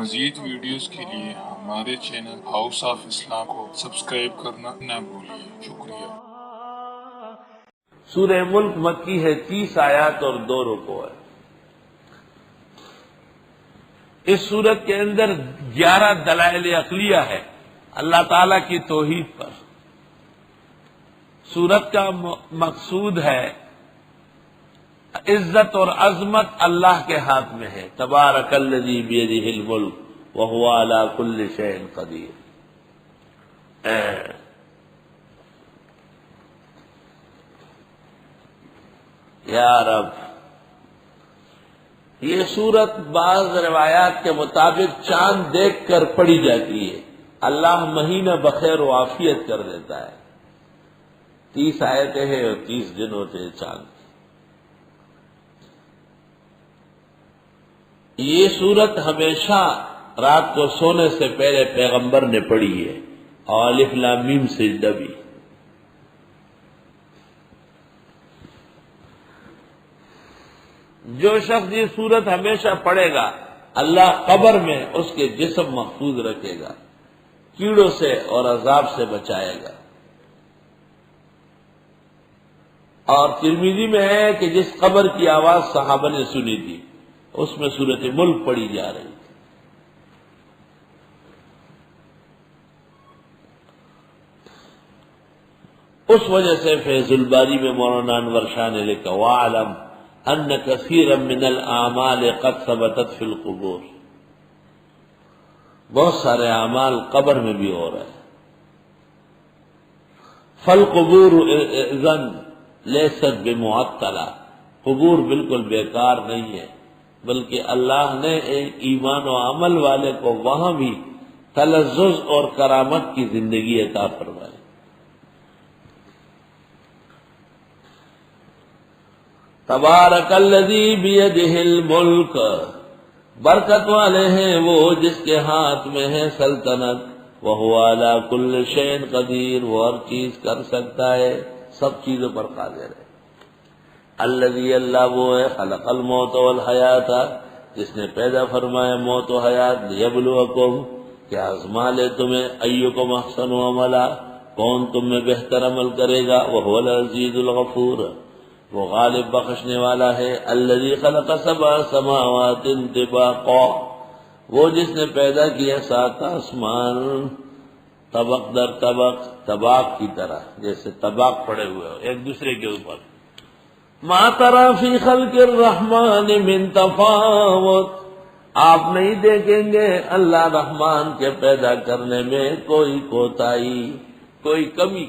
مزید ویڈیوز کے لیے ہمارے چینل ہاؤس آف اسلام کو سبسکرائب کرنا نہ بھولیے۔ شکریہ۔ سورہ ملک مکی ہے، 30 آیات اور 2 رکوع ہے۔ اس سورت کے اندر 11 دلائل عقلیہ ہے اللہ تعالی کی توحید پر۔ سورت کا مقصود ہے عزت اور عظمت اللہ کے ہاتھ میں ہے۔ تبارک الذی بیدہ الملک وہو علی کل شیء قدیر۔ یا رب، یہ سورت بعض روایات کے مطابق چاند دیکھ کر پڑھی جاتی ہے۔ اللہ مہینہ بخیر و عافیت کر دیتا ہے۔ 30 آیتیں ہیں اور 30 دن ہوتے ہیں چاند۔ یہ سورت ہمیشہ رات کو سونے سے پہلے پیغمبر نے پڑھی ہے، اور الف لام میم سجدہ بھی۔ جو شخص یہ سورت ہمیشہ پڑھے گا اللہ قبر میں اس کے جسم محفوظ رکھے گا، کیڑوں سے اور عذاب سے بچائے گا۔ اور ترمذی میں ہے کہ جس قبر کی آواز صحابہ نے سنی تھی اس میں سورۃ ملک پڑھی جا رہی تھی۔ اس وجہ سے فیض الباری میں مولانا انور شاہ نے لکھا وَاعْلَمْ أَنَّ كَثِيرًا مِنَ الْأَعْمَالِ قَدْ ثَبَتَتْ فِي الْقُبُورِ۔ بہت سارے اعمال قبر میں بھی ہو رہے ہیں۔ فَالْقُبُورُ إِذًا لَيْسَتْ بِمُعَطَّلَةٍ، قبور بالکل بیکار نہیں ہے، بلکہ اللہ نے ایک ایمان و عمل والے کو وہاں بھی تلذذ اور کرامت کی زندگی عطا فرمائے۔ تبارک الذی بیدہ الملک، برکت والے ہیں وہ جس کے ہاتھ میں ہے سلطنت، وہو علی کل شیء قدیر، وہ ہر چیز کر سکتا ہے، سب چیزوں پر قادر ہے۔ الذی، اللہ وہ ہے، خلق الموت والحیات، جس نے پیدا فرمایا موت و حیات، لیبلوکم، کہ آزما لے تمہیں، ایکم احسن عملا، کون تم میں بہتر عمل کرے گا، وہو العزیز الغفور، وہ غالب بخشنے والا ہے۔ الذی خلق 7 سماوات طباقا، وہ جس نے پیدا کیا 7 آسمان طبق در طبق، طباق کی طرح، جیسے طباق پڑے ہوئے ہو ایک دوسرے کے اوپر۔ ما تری فی خلق الرحمن من تفاوت، آپ نہیں دیکھیں گے اللہ رحمان کے پیدا کرنے میں کوئی کوتاہی، کوئی کمی۔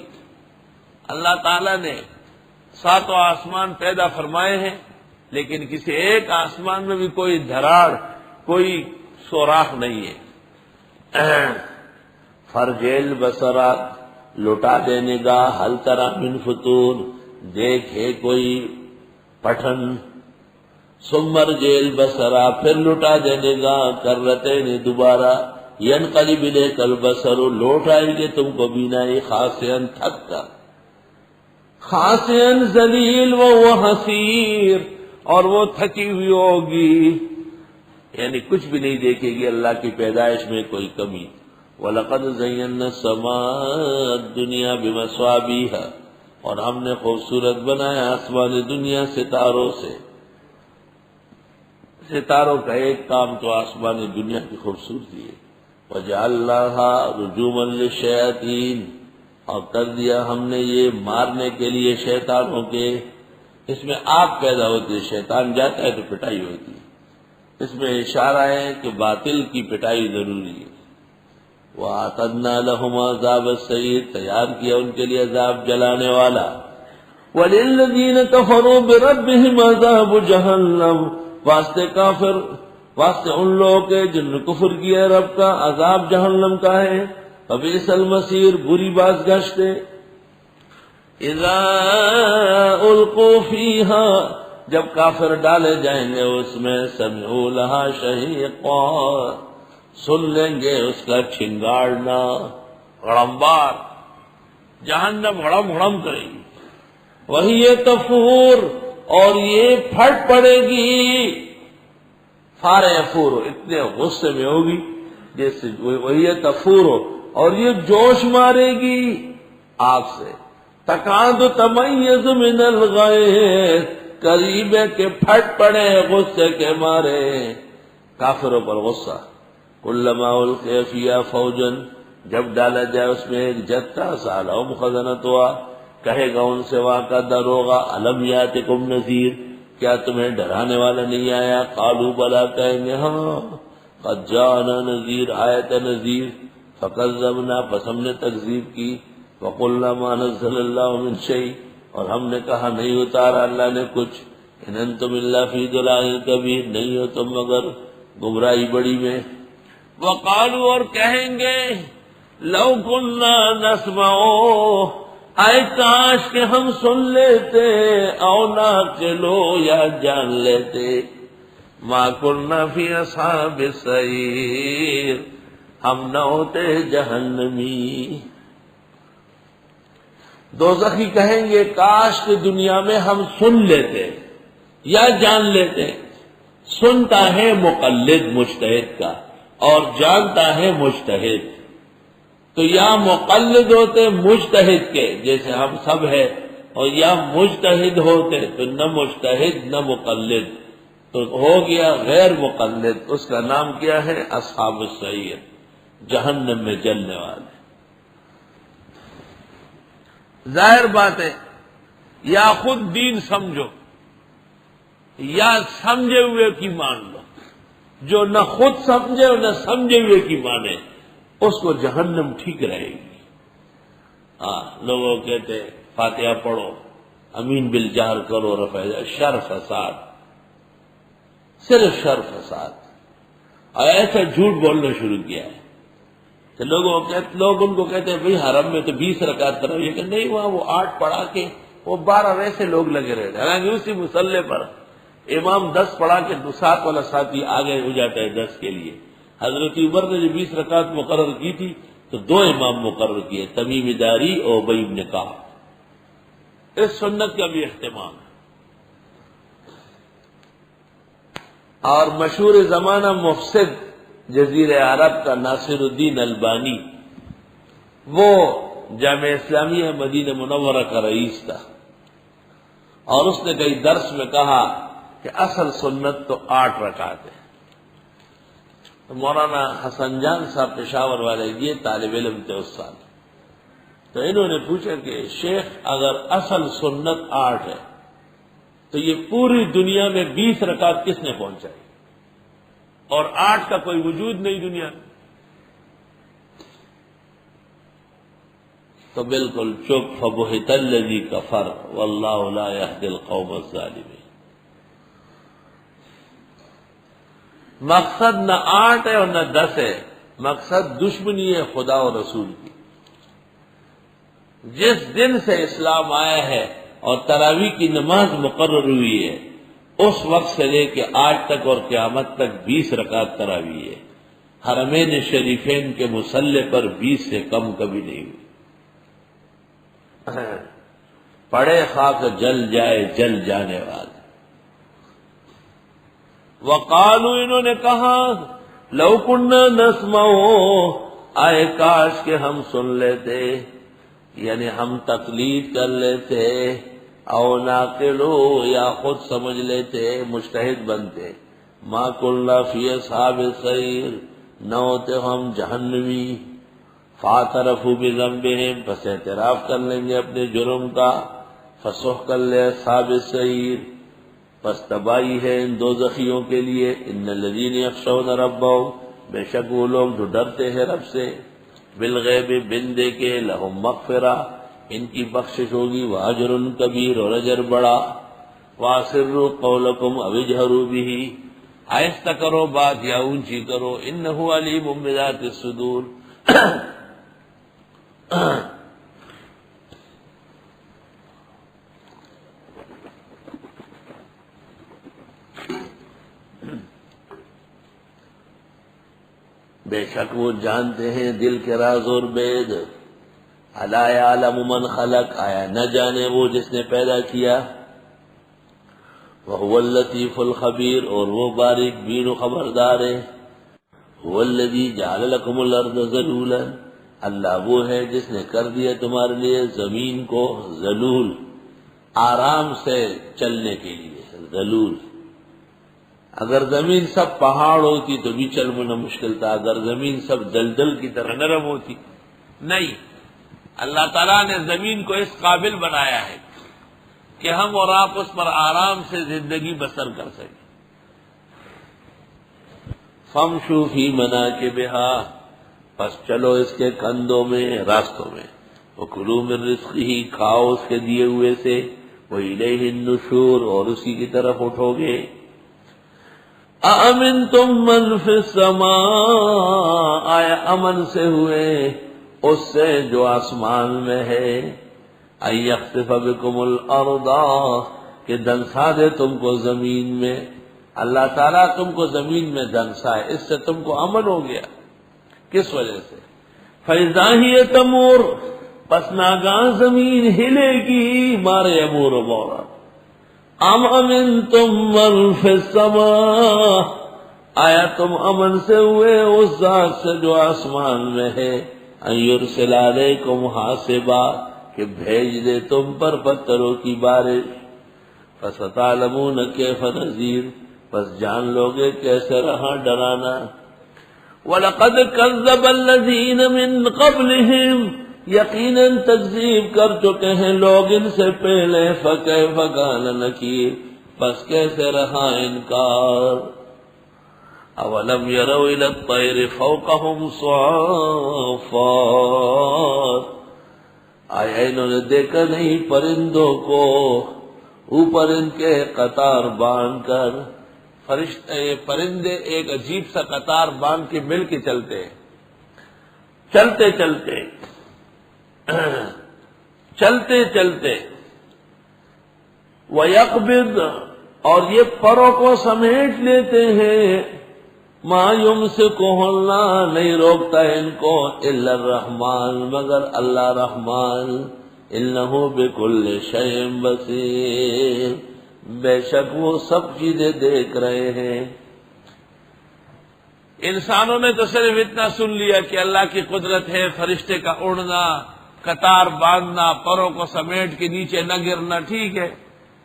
اللہ تعالیٰ نے 7 آسمان پیدا فرمائے ہیں، لیکن کسی ایک آسمان میں بھی کوئی دھراڑ، کوئی سوراخ نہیں ہے۔ فرجل بصرا، لٹا دے نگاہ، ہل تری من فطور، دیکھے کوئی پٹھن، ثم ارجع بصرا، پھر لٹا دے نگاہ، کرتین، دوبارہ، ینقلب الیک البصر، لوٹ آئیں گے تم کو بینائی، خاسئا، تھک کر، خاسئا ذلیل وہو حسیر، اور وہ تھکی ہوئی ہوگی، یعنی کچھ بھی نہیں دیکھے گی اللہ کی پیدائش میں کوئی کمی۔ وَلَقَدْ زَيَّنَّا السَّمَاءَ الدُّنْيَا بِمَصَابِيحَ، اور ہم نے خوبصورت بنایا آسمان دنیا ستاروں سے۔ ستاروں کا ایک کام تو آسمان دنیا کی خوبصورتی ہے۔ وَجَعَلْنَاهَا رُجُومًا لِلشَّيَاطِينِ، اور کر دیا ہم نے یہ مارنے کے لیے شیطانوں کے۔ اس میں آگ پیدا ہوتی ہے، شیطان جاتا ہے تو پٹائی ہوتی ہے۔ اس میں اشارہ ہے کہ باطل کی پٹائی ضروری ہے۔ وَأَعْتَدْنَا لَهُمْ عَذَابَ السَّعِيرِ، تیار کیا ان کے لیے عذاب جلانے والا۔ وَلِلَّذِينَ كَفَرُوا بِرَبِّهِمْ عَذَابُ جَهَنَّمَ، واسطے کافر، واسطے ان لوگوں کے جن نے کفر کیا رب کا، عذاب جہنم کا ہے۔ فبئس المصیر، بری بازگشت ہے۔ اذا القوا فیہا، جب کافر ڈالے جائیں گے اس میں، سمعوا لہا شہیقا، سن لیں گے اس کا چھنگاڑنا، غڑمبار، جہنم غڑم غڑم کرے گی۔ وہی تفور، اور یہ پھٹ پڑے گی، فار یفور، اتنے غصے میں ہوگی جیسے وہی تفور ہو، اور یہ جوش مارے گی آگ سے. تکاد تمیز من الغیظ، قریب ہے کہ پھٹ پڑے غصے کے مارے. کافروں پر غصہ. کلما القی فیہا فوجا، جب ڈالا جائے اس میں ایک جتھا، سالہم خزنتها، کہے گا ان سے وہاں کا دروغہ، الم یاتکم نذیر، کیا تمہیں ڈرانے والا نہیں آیا؟ قالوا بلا، کہیں گے ہاں. قد جاءنا نذیر، آیت نذیر. فکذبنا، پس ہم نے تکذیب کی. وقلنا ما نزل اللہ من شیء، اور ہم نے کہا نہیں اتارا اللہ نے کچھ. ان انتم الا فی ضلال کبیر، نہیں ہو تم مگر گمراہی بڑی میں. وقالوا، اور کہیں گے لو کننا نسمع، اے کاش کہ ہم سن لیتے، او نعقلو، یا جان لیتے، ما کننا فی اصحاب السعیر، ہم نہ ہوتے جہنمی. دوزخی کہیں گے کاش کہ دنیا میں ہم سن لیتے یا جان لیتے. سنتا ہے مقلد مجتہد کا، اور جانتا ہے مجتہد. تو یا مقلد ہوتے مجتہد کے جیسے ہم سب ہیں، اور یا مجتہد ہوتے تو نہ مجتہد نہ مقلد، تو ہو گیا غیر مقلد. اس کا نام کیا ہے؟ اصحاب السعیر، جہنم میں جلنے والے. ظاہر بات ہے، یا خود دین سمجھو یا سمجھے ہوئے کی مان لو. جو نہ خود سمجھے اور نہ سمجھے ہوئے کی مانے، اس کو جہنم ٹھیک رہے گی. لوگوں کہتے فاتحہ پڑھو، امین بالجہر کرو، رفع شر فساد، صرف شر فساد. اور ایسا جھوٹ بولنا شروع کیا ہے کہ لوگ ان کو کہتے ہیں بھئی حرم میں تو 20 رکعت کرو، یہ کہ نہیں، وہاں وہ 8 پڑھا کے وہ 12 ویسے لوگ لگے رہتے ہیں. حالانکہ اسی مصلے پر امام 10 پڑھا کے 7 والا ساتھی آگے ہو جاتا ہے 10 کے لیے. حضرت عمر نے جو 20 رکعت مقرر کی تھی تو 2 امام مقرر کیے، تمیم داری اور ابی بن کعب. اس سنت کا بھی اہتمام ہے. اور مشہور زمانہ مفسد جزیرہ عرب کا ناصر الدین البانی، وہ جامعہ اسلامیہ مدینہ منورہ کا رئیس تھا، اور اس نے کئی درس میں کہا کہ اصل سنت تو 8 رکعت ہے. مولانا حسن جان صاحب پشاور والے یہ طالب علم تھے اس سال. تو انہوں نے پوچھا کہ شیخ اگر اصل سنت 8 ہے تو یہ پوری دنیا میں 20 رکعت کس نے پہنچائی؟ اور 8 کا کوئی وجود نہیں دنیا میں. تو بالکل چپ. فبہت الذی کفر واللہ لا یہدی القوم الظالمین. مقصد نہ 8 ہے اور نہ 10 ہے، مقصد دشمنی ہے خدا و رسول کی. جس دن سے اسلام آیا ہے اور تراویح کی نماز مقرر ہوئی ہے، اس وقت سے لے کے آج تک اور قیامت تک 20 رکعت تراویح ہے. حرمین شریفین کے مصلی پر 20 سے کم کبھی نہیں ہوئی. پڑے خاک جل جائے جل جانے والے. وقالو، انہوں نے کہا لو کننا نسمع، آئے کاش کہ ہم سن لیتے، یعنی ہم تقلید کر لیتے، او ناقلو، یا خود سمجھ لیتے، مجتہد بنتے. ما کننا فی اصحاب السعیر، نہ ہوتے ہم جہنمی. فاعترفوا بذنبہم، پس اعتراف کر لیں گے اپنے جرم کا. فسحقا لاصحاب السعیر، پس تباہی ہے ان دوزخیوں کے لیے. ان الذین یخشون ربہم، بے شک وہ لوگ جو ڈرتے ہیں رب سے. بالغیب، بن دے کے. لہم مغفرہ، ان کی بخشش ہوگی. واجر کبیر، اور اجر بڑا. واسروا قولکم او اجہروا بہ، آہستہ کرو بات یا اونچی کرو. انہ علیم بذات الصدور. بے شک وہ جانتے ہیں دل کے راز اور بید. الا یعلم من خلق، آیا نہ جانے وہ جس نے پیدا کیا. وهو اللطیف الخبیر، اور وہ باریک بین و خبردار ہے۔ هو الذی جعل لکم الارض ذلولا، اللہ وہ ہے جس نے کر دیا تمہارے لیے زمین کو ذلول، آرام سے چلنے کے لیے ذلول۔ اگر زمین سب پہاڑ ہوتی تو بھی چلنا مشکل تھا، اگر زمین سب دلدل کی طرح نرم ہوتی، نہیں، اللہ تعالیٰ نے زمین کو اس قابل بنایا ہے کہ ہم اور آپ اس پر آرام سے زندگی بسر کر سکیں۔ فَامْشُوا فِي مَنَاكِبِهَا، پس چلو اس کے کندھوں میں، راستوں میں، وَكُلُوا مِن رِزْقِهِ، کھاؤ اس کے دیے ہوئے سے، وَإِلَيْهِ النُّشُورُ، اور اسی کی طرف اٹھو گے۔ أَأَمِنْتُم مَّن فِي السَّمَاءِ، آیا امن سے ہوئے اس سے جو آسمان میں ہے، أَن يَخْسِفَ بِكُمُ الْأَرْضَ، کہ دنسا دے تم کو زمین میں، اللہ تعالیٰ تم کو زمین میں دنسائے، اس سے تم کو امن ہو گیا۔ کس وجہ سے؟ فَإِذَا هِيَ تَمُورُ، پس ناگاہ زمین ہلے گی، مارے امور و مورا۔ ام امنتم من فی السماء، آیا تم امن سے ہوئے اس ذات سے جو آسمان میں ہے، ان یرسل علیکم حاصبا، کہ بھیج دے تم پر پتھروں کی بارش، فستعلمون کیف نذیر، پس جان لوگے کیسے رہا ڈرانا۔ وَلَقَدْ كَذَّبَ الَّذِينَ مِن قَبْلِهِمْ، یقیناً تکذیب کر چکے ہیں لوگ ان سے پہلے، فَكَيْفَ كَانَ نَكِيرٌ، پس کیسے رہا انکار۔ اَوَلَمْ يَرَوْا إِلَى الطَّيْرِ فَوْقَهُمْ صَافَّاتٍ، آیا انہوں نے دیکھا نہیں پرندوں کو اوپر ان کے قطار باندھ کر؟ فرشتے پرندے ایک عجیب سا قطار باندھ کے مل کے چلتے ہیں، چلتے چلتے چلتے چلتے، وَيَقْبِضْ، اور یہ پروں کو سمیٹ لیتے ہیں، مَا يُمْسِكُهُ اللَّهُ، نہیں روکتا ان کو، إِلَّا الرَّحْمَٰنُ، مگر اللہ رحمان، إِنَّهُ بِكُلِّ شَيْءٍ بَصِيرٌ، بے شک وہ سب چیزیں دیکھ رہے ہیں۔ انسانوں نے تو صرف اتنا سن لیا کہ اللہ کی قدرت ہے، فرشتے کا اڑنا، قطار باندھنا، پروں کو سمیٹ کے نیچے نہ گرنا، ٹھیک ہے،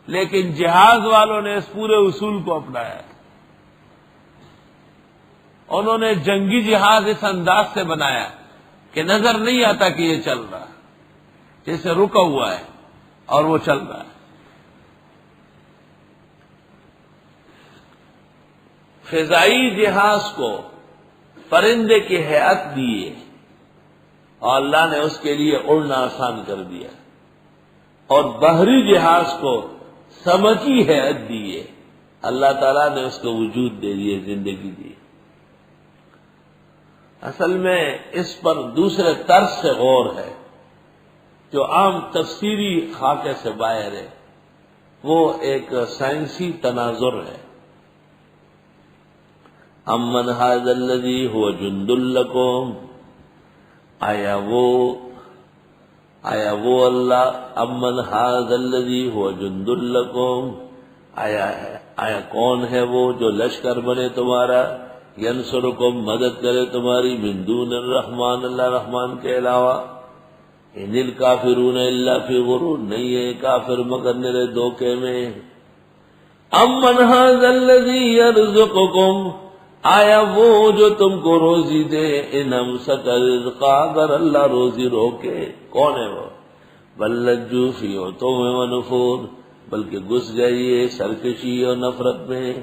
لیکن جہاز والوں نے اس پورے اصول کو اپنایا۔ انہوں نے جنگی جہاز اس انداز سے بنایا کہ نظر نہیں آتا کہ یہ چل رہا، جیسے رکا ہوا ہے اور وہ چل رہا ہے۔ فضائی جہاز کو پرندے کی ہیئت دیے اور اللہ نے اس کے لیے اڑنا آسان کر دیا، اور بحری جہاز کو سمکی ہیئت دیے، اللہ تعالیٰ نے اس کو وجود دے دیے، زندگی دی۔ اصل میں اس پر دوسرے طرز سے غور ہے جو عام تفسیری خاکے سے باہر ہے، وہ ایک سائنسی تناظر ہے۔ امن ھذا الذی ھو جند لکم، آیا وہ اللہ، امن ھذا الذی ھو جند لکم، آیا کون ہے وہ جو لشکر بنے تمہارا، ینصرکم، مدد کرے تمہاری، من دون الرحمن، اللہ رحمان کے علاوہ، ان الکافرون الا فی غرور، نہیں ہے کافر مگر میرے دھوکے میں۔ امن ھذا الذی یرزقکم، آیا وہ جو تم کو روزی دے، ان امسک رزقا، اگر اللہ روزی روکے، کون ہے وہ؟ بل لجوا فی عتو و نفور، بلکہ گھس گئی سرکشی اور نفرت میں۔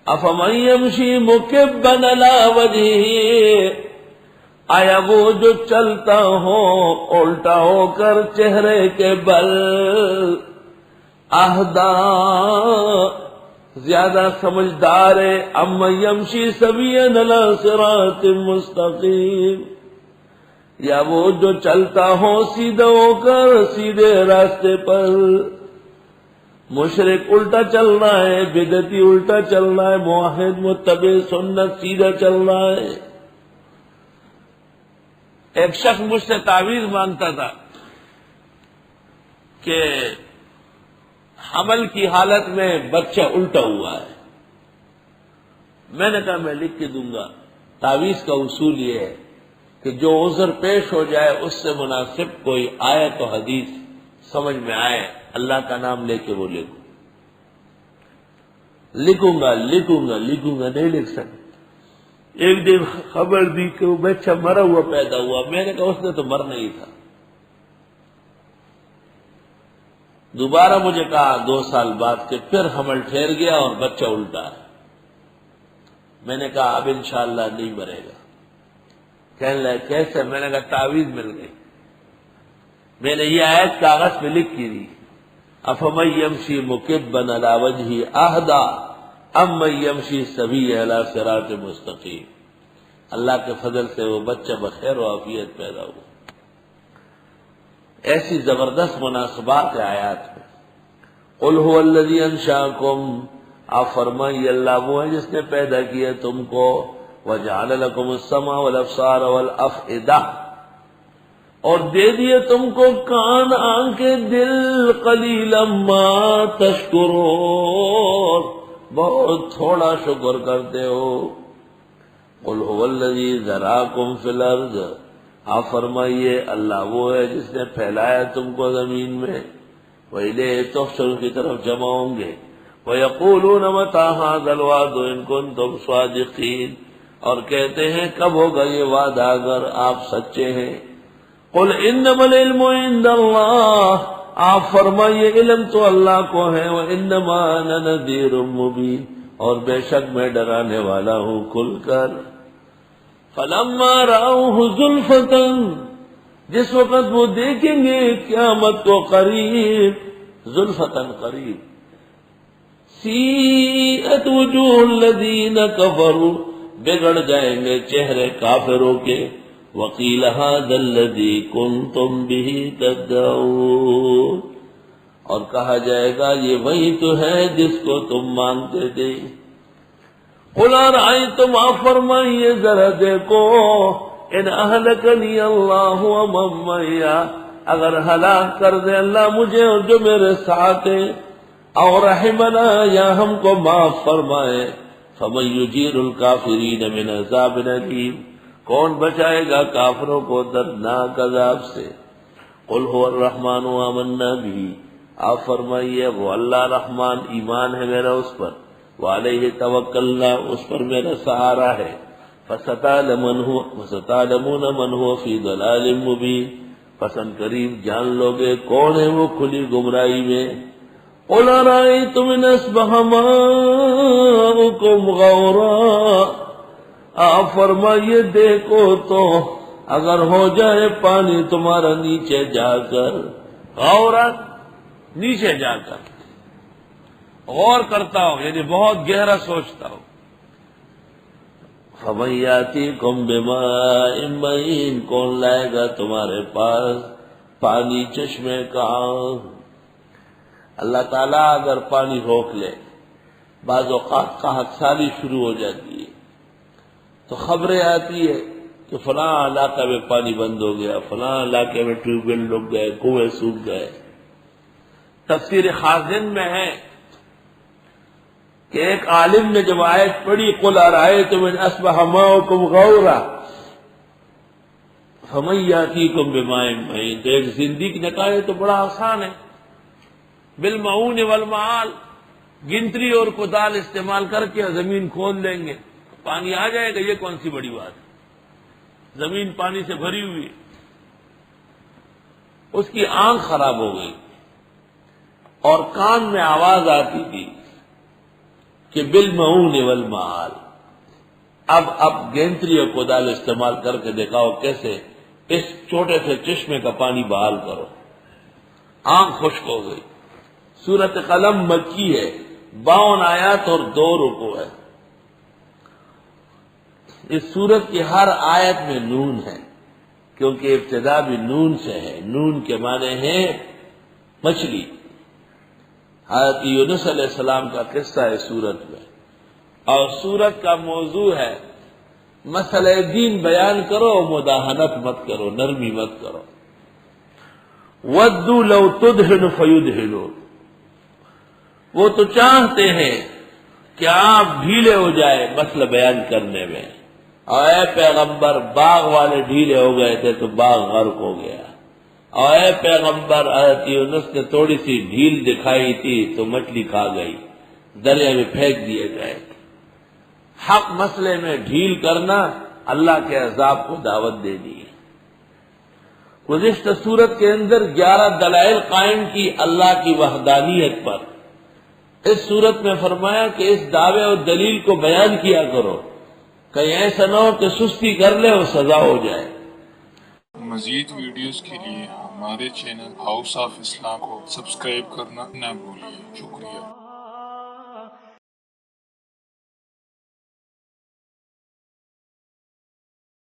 افمن یمشی مکبا علی وجہہ، آیا وہ جو چلتا ہو الٹا ہو کر چہرے کے بل، اہدا، زیادہ سمجھدار ہے، ام یمشی سویا علی صراط مستقیم، یا وہ جو چلتا ہو سیدھا ہو کر سیدھے راستے پر۔ مشرک الٹا چل رہا ہے، بدعتی الٹا چل رہا ہے، موحد متبع سنت سیدھا چل رہا ہے۔ ایک شخص مجھ سے تعویذ مانگتا تھا کہ حمل کی حالت میں بچہ الٹا ہوا ہے. میں نے کہا میں لکھ کے دوں گا. تعویذ کا اصول یہ ہے کہ جو عذر پیش ہو جائے اس سے مناسب کوئی آیت و حدیث سمجھ میں آئے، اللہ کا نام لے کے وہ لکھوں. لکھوں گا نہیں لکھ سکتا. ایک دن خبر دی کہ وہ بچہ مرا ہوا پیدا ہوا. میں نے کہا اس نے تو مرنا ہی تھا. دوبارہ مجھے کہا 2 سال بعد کہ پھر حمل ٹھہر گیا اور بچہ الٹا ہے. میں نے کہا اب انشاءاللہ نہیں مرے گا. کہنے لگا کیسے؟ میں نے کہا تعویذ مل گئی. میں نے یہ آیت کاغذ پہ لکھ کی دی، افمن یمشی مکبا علی وجہہ اہدی ام من یمشی سویا علی صراط مستقیم. اللہ کے فضل سے وہ بچہ بخیر و عافیت پیدا ہوا. ایسی زبردست مناسبات آیات میں. قل هو الذی انشأکم، آپ فرمائیے اللہ وہ ہے جس نے پیدا کیا تم کو. وجعل لکم السمع والابصار والافئدہ، اور دے دیے تم کو کان، آنکھیں، دل. قلیلا ما تشکرون، بہت تھوڑا شکر کرتے ہو. قل هو الذی ذراکم فی الارض، آپ فرمائیے اللہ وہ ہے جس نے پھیلایا تم کو زمین میں. وَإِلَيْهِ تُحْشَرُونَ کی طرف جمع ہوں گے. وَيَقُولُونَ مَتَىٰ هَٰذَا الْوَعْدُ إِن كُنتُمْ صَادِقِينَ، اور کہتے ہیں کب ہوگا یہ وعدہ اگر آپ سچے ہیں. قُلْ إِنَّمَا الْعِلْمُ عِندَ اللَّهِ، آپ فرمائیے علم تو اللہ کو ہے. وَإِنَّمَا أَنَا نَذِيرٌ مُّبِينٌ، اور بے شک میں ڈرانے والا ہوں کھل کر. فَلَمَّا رَأَوْهُ زُلْفَةً، جس وقت وہ دیکھیں گے قیامت کو قریب، زلفتن قریب. سیئت وجوہ الذین کفروا، بگڑ جائیں گے چہرے کافروں کے. وقیل ھذا الذی کنتم بہ تدعون، اور کہا جائے گا یہ وہی تو ہے جس کو تم مانتے تھے. قل ارأیتم، آپ فرمائیے ذرا دیکھو، ان اہلکنی اللہ ومن معی، اگر ہلاک کر دے اللہ مجھے اور جو میرے ساتھ ہیں، اور رحمنا، یا ہم کو معاف فرمائے. فمن یجیر الکافرین من عذاب علیم، کون بچائے گا کافروں کو دردناک عذاب سے. قل هو الرحمن آمنا به، آپ فرمائیے وہ اللہ رحمان ایمان ہے میرا اس پر. وعلیہ توکلنا، اس پر میرا سہارا ہے. فستعلمون من هو فی ضلال مبین، پسند قریب جان لوگے کون ہے وہ کھلی گمراہی میں. قل ارأیتم ان اصبح ماؤکم غورا، آپ فرمائیے دیکھو تو اگر ہو جائے پانی تمہارا نیچے جا کر، غورا نیچے جا کر، غور کرتا ہو یعنی بہت گہرا سوچتا ہو. فمن یاتیکم بماء معین، کون لائے گا تمہارے پاس پانی چشمے کا. اللہ تعالیٰ اگر پانی روک لے، بعض اوقات قحط سالی شروع ہو جاتی ہے تو خبریں آتی ہے کہ فلاں علاقہ میں پانی بند ہو گیا، فلاں علاقے میں ٹیوب ویل ڈوب گئے، کنویں سوکھ گئے. تفسیر خازن میں ہے کہ ایک عالم نے جب آیت پڑھی قل ارأیتم ان اصبح ماؤکم غورا فمن یاتیکم بماء معین، تو ایک زندگی نے کہا یہ تو بڑا آسان ہے، بالمعون والمعال، گنتری اور کدال استعمال کر کے زمین کھود لیں گے پانی آ جائے گا. یہ کون سی بڑی بات ہے، زمین پانی سے بھری ہوئی. اس کی آنکھ خراب ہو گئی اور کان میں آواز آتی تھی کہ بالمعون والمعال. اب گینتری اور کدال استعمال کر کے دکھاؤ کیسے اس چھوٹے سے چشمے کا پانی بحال کرو. آنکھ خشک ہو گئی. سورت قلم مکی ہے، 52 آیات اور 2 رکوع ہے. اس سورت کی ہر آیت میں نون ہے کیونکہ ابتدا بھی نون سے ہے. نون کے معنی ہے مچھلی. حضرت یونس علیہ السلام کا قصہ ہے سورت میں، اور سورت کا موضوع ہے مسئلہ دین بیان کرو، مداہنت مت کرو، نرمی مت کرو. وَدُّوا لَوْ تُدْهِنُ فَيُدْهِنُونَ، وہ تو چاہتے ہیں کہ آپ ڈھیلے ہو جائے مسئلہ بیان کرنے میں، اور اے پیغمبر باغ والے ڈھیلے ہو گئے تھے تو باغ غرق ہو گیا، اور اے پیغمبر حضرت یونس نے تھوڑی سی ڈھیل دکھائی تھی تو مچھلی کھا گئی، دریا میں پھینک دیے گئے۔ حق مسئلے میں ڈھیل کرنا اللہ کے عذاب کو دعوت دے دی۔ گزشتہ سورت کے اندر 11 دلائل قائم کی اللہ کی وحدانیت پر۔ اس سورت میں فرمایا کہ اس دعوے اور دلیل کو بیان کیا کرو، کہیں ایسا نہ ہو کہ سستی کر لے اور سزا ہو جائے۔ مزید ویڈیوز کے لیے ہمارے چینل ہاؤس آف اسلام کو سبسکرائب کرنا نہ بھولیے۔ شکریہ۔